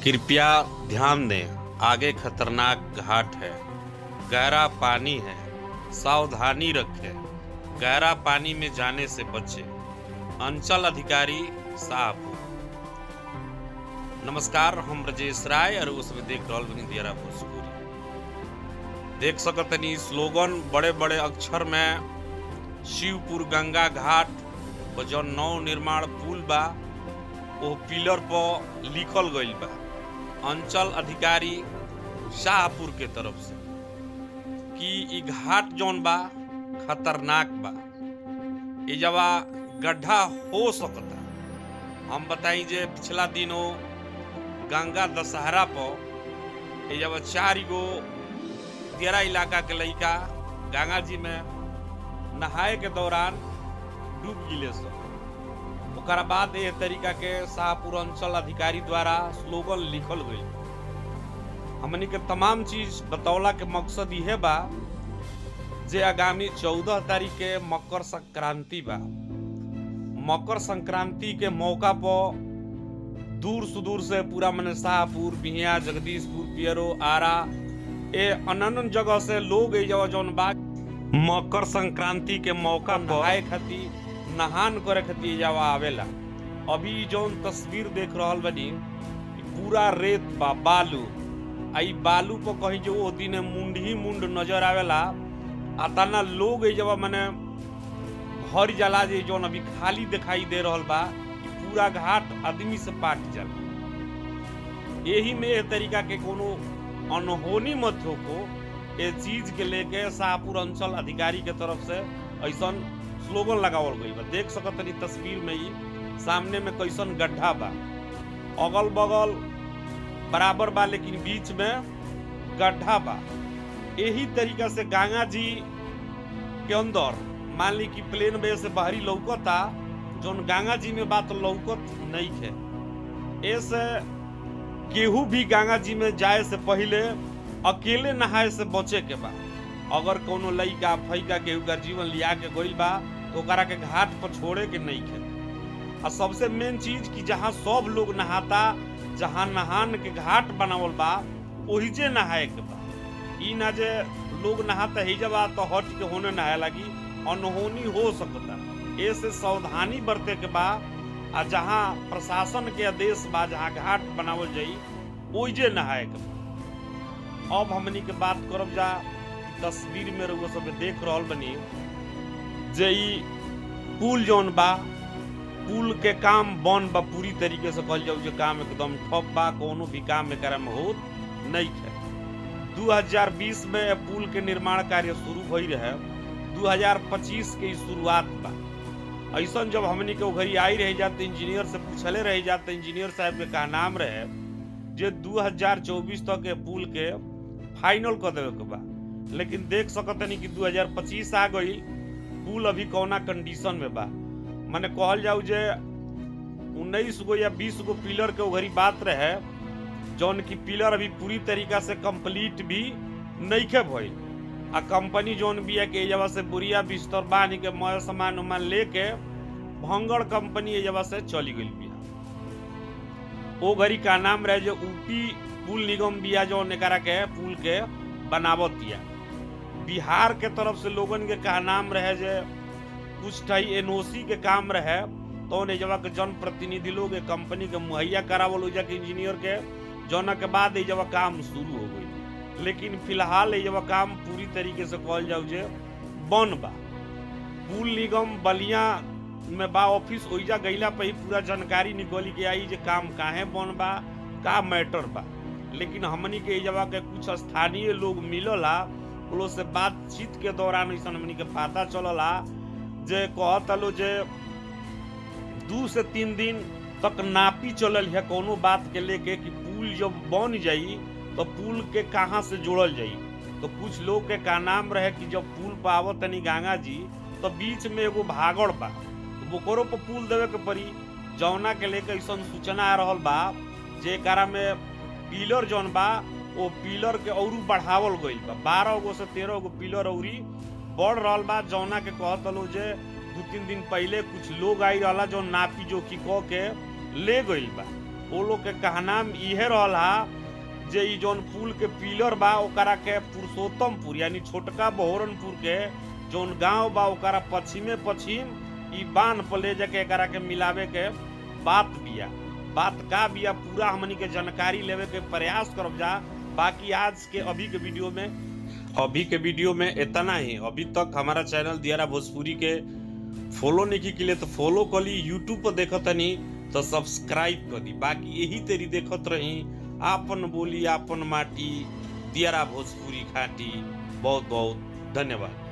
कृपया ध्यान दें, आगे खतरनाक घाट है, गहरा पानी है, सावधानी रखें, गहरा पानी में जाने से बचें। अंचल अधिकारी शाहपुर। नमस्कार, हम ब्रजेश राय और उसमें देख रहल बनी दियारा भोजपुरी। देख सकतनी स्लोगन बड़े बड़े अक्षर में शिवपुर गंगा घाट पर जो नव निर्माण पुल बा वो पिलर पर लिखल गईल बा अंचल अधिकारी शाहपुर के तरफ से कि ई घाट जौन बा खतरनाक बा, ई जवा गड्ढा हो सकता। हम बताई जे पिछला दिनों गंगा दशहरा पर ये जब 4 गो तेरा इलाका के लड़का गंगा जी में नहाए के दौरान डूब गिले सो। ओकरा बाद ये तरीका के शाहपुर अंचल अधिकारी द्वारा स्लोगन लिखल गई। हमनी के तमाम चीज बतौला के मकसद यह बा जे आगामी 14 तारीख के मकर संक्रांति बा। मकर संक्रांति के मौका पर दूर सुदूर से पूरा मने शाहपुर, बिहिया, जगदीशपुर, पियरो, आरा ए अनन जगह से लोग जौन बा मकर संक्रांति के मौका पर नहाए खातिर, नहान करे खातिर जावा आवेला। अभी जौन तस्वीर देख रहल बनी पूरा रेत बा, बालू। आई बालू पर कहीं जो वो दिन मुंड ही मुंड नजर आवेला। आतना लोग जब मने भर जाला जे जौन अभी खाली दिखाई दे रहल बा, पूरा घाट आदमी से पाट जाला। यही में ए तरीका के कोनो अनहोनी मत हो को ये चीज के लेके शाहपुर अंचल अधिकारी के तरफ से ऐसा स्लोगन लगावल गई बा। देख सकतनी तस्वीर में ही सामने में कैसन गड्ढा बा, अगल बगल बराबर बा लेकिन बीच में गड्ढा बा। यही तरीका से गंगा जी के अंदर मान ली कि प्लेन वे से बाहरी लौकता, जोन गंगा जी में बात लौकत नहीं है। ऐसे केहू भी गंगा जी में जाए से पहले अकेले नहाए से बचे के बा। अगर कोनो लइका फैका केहू का जीवन लिया के गइल बा तो ओकरा के घाट पर छोड़े के नहीं है। और सबसे मेन चीज कि जहाँ सब लोग नहाता, जहाँ नहान के घाट बनावल बा वही जे नहाए के बा। ई ना जे लोग नहाता ही जब तो हट के होने नहाए लगी, अनहोनी हो सकता। ऐसे सावधानी बरते के बा। आ जहाँ प्रशासन के आदेश बा जहाँ घाट बनावल जाई वही जे नहाए के बा। अब हमनी के बात करब जा तस्वीर में रउआ सब देख रहल बनी जे ई पुल जौन बा, पुल के काम बन बा पूरी तरीके से कहल जाऊ जे काम एकदम ठप बा, कोनो भी काम एकरा में होत नहीं है। 2020 में पुल के निर्माण कार्य शुरू भई रहे, 2025 के शुरुआत बा। ऐसा जब हमनी के घरी आई रह जाते इंजीनियर से पूछले रह जाते, इंजीनियर साहब के का नाम रहे जे 2024 तक के पुल के फाइनल कर देवे के बा। लेकिन देख सकतनी कि 2025 आ गई, पुल अभी कौना कंडीशन में बा। माने कहल जाऊ जे 19 गो या 20 गो पिलर के घरी बात रहे, जौन की पिलर अभी पूरी तरीका से कंप्लीट भी नहीं के भइल। आ कंपनी जौन भी है कि जगह से बुरिया बिस्तर बानी के मय सामान उमान लेके भंगड़ कंपनी जगह से चली गई बिया। वो घड़ी का नाम रहे जो ऊपी पुल निगम बिया जो एकरा के पुल के बनावतिया। बिहार के तरफ से लोगन के का नाम रहे जे कुछ एनओसी के काम रहे, तो जगह के जनप्रतिनिधि लोग कंपनी के मुहैया करावल हो के इंजीनियर के, जौना के बाद ये जगह काम शुरू हो गई। लेकिन फिलहाल ये जगह काम पूरी तरीके से कहल जाऊ जे बन बा। पुल निगम बलिया में बा ऑफिस, ओइजा गईला पे ही पूरा जानकारी निकली के आई जे काम काहे बन बा, का मैटर बा। लेकिन हमनी के जगह के कुछ स्थानीय लोग मिलला, उन से बातचीत के दौरान ऐसा हमनी के पता चलला जे कहता लो जे 2 से 3 दिन तक नापी चलल है कोनो बात के लेके कि पुल जब बन जाई तो पुल के कहाँ से जोड़ल जाई। तो कुछ लोग के का नाम रहे कि जब पुल पर आवत तनी गंगा जी तो बीच में एगो भागड़ बा, तो ओकरो पर पुल देवे के पड़ी। जौना के लेके ऐसा सूचना आ रहल बा जे करा में पिलर जौन बा वो पिलर के औरू बढ़ावल गईल बा। 12 गो से 13 गो पिलर औरी बढ़ रहल बा। जौना के कहत लो जे 2-3 दिन पहले कुछ लोग आई रहा जो नापी जोखी कह के ले गईल बा। वो लोग के कहनाम इहे रहला जे ई जौन पुल के पिलर बा ओकरा के पुरुषोत्तमपुर यानी छोटका बहोरनपुर के जौन गांव बा ओकरा पश्चिमे पश्चिम ई बांध पर ले जाके एकरा के मिलावे के बात का बिया पूरा हमनी के जानकारी लेवे के प्रयास करब जा। बाकी आज के अभी के वीडियो में इतना ही। अभी तक हमारा चैनल दियारा भोजपुरी के फॉलो नहीं की लिए तो फॉलो कर ली, यूट्यूब पर देखत नहीं तो सब्सक्राइब कर दी। बाकी यही तेरी देखत रही आपन बोली आपन माटी दियारा भोजपुरी घाटी। बहुत बहुत धन्यवाद।